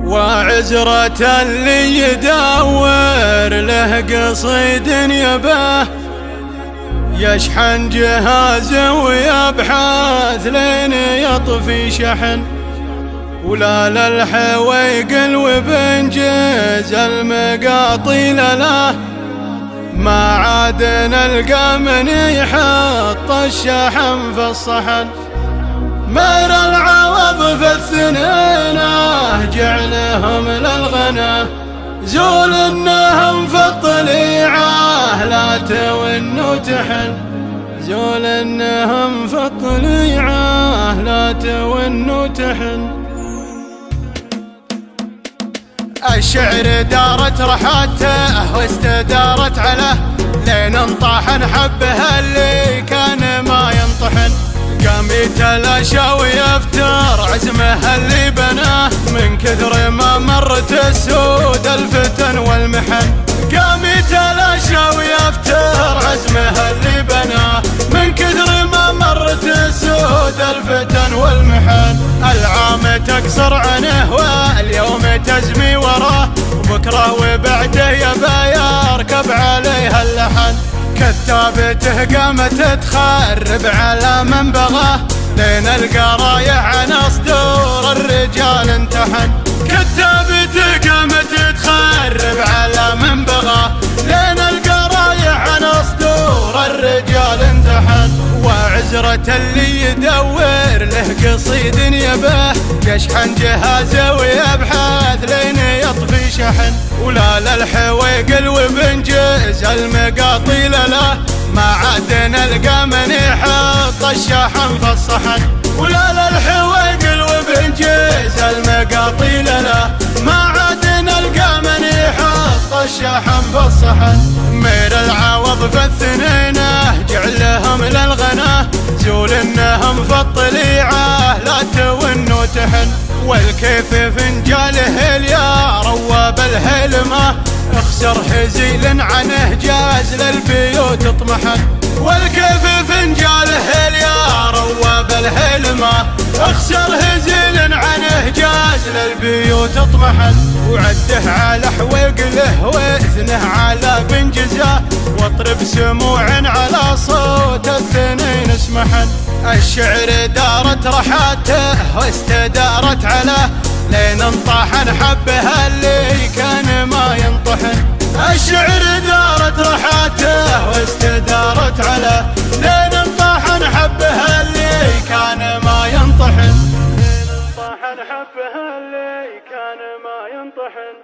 وعزرة اللي يدور له قصيد يباه، يشحن جهازه ويبحث لين يطفي شحن، ولا للحويقل وبنجز المقاطيل له، ما عاد نلقى من يحط الشحن في الصحن. مر العوض في الثنينه جعلهم للغنى، زول انهم في الطليعه لا تون وتحن، زول انهم في الطليعه لا تون وتحن. الشعر دارت رحاته واستدارت عليه، لين انطحن حبه اللي كان ما ينطحن، قام يتلاشى ويفتر عزمه اللي بناه، من كثر ما مرت السود الفتن والمحن، قام يتلاشى ويفتر عزمه اللي بناه، من كثر ما مرت السود الفتن والمحن. العام تقصر عنه واليوم تزمي وراه، وبكره وبعده يبا يركب عليها اللحن، كتابته قامت تخرب على من بغاه، لين القرايح عن صدور الرجال انتحن، كتابته قامت تخرب على من بغاه، لين القرايح عن صدور الرجال انتحن. وعزرة اللي يدور له قصيد يباه، يشحن جهازه ويبحث لين يطفي شحن، ولا للحويقل وبنجز المقاطيل له، ما عاد نلقى من يحط الشحن في الصحن، ولا للحويقل وبنجز المقاطيل له، ما عاد نلقى من يحط الشحن في الصحن. مير العوض في الثنينه جعلهم للغنى، زول انهم في الطليعه لا تون وتحن، والكيف فنجاله اليا رواب الهلمه، اخسر هزيل عنه جاز للبيوت اطمحن، والكيف فنجاله اليا رواب الهلمه، اخسر هزيل عنه جاز للبيوت اطمحن. وعده على حويقله واثنه على بنجزه، واطرب سموع على صوت الثنين اسمحن. الشعر دارت رحاته واستدارت عليه، لين انطحن حبه اللي كان ما ينطحن. الشعر دارت رحاته واستدارت عليه، لين انطحن حبه اللي كان ما ينطحن، لين انطحن حبه اللي كان ما ينطحن.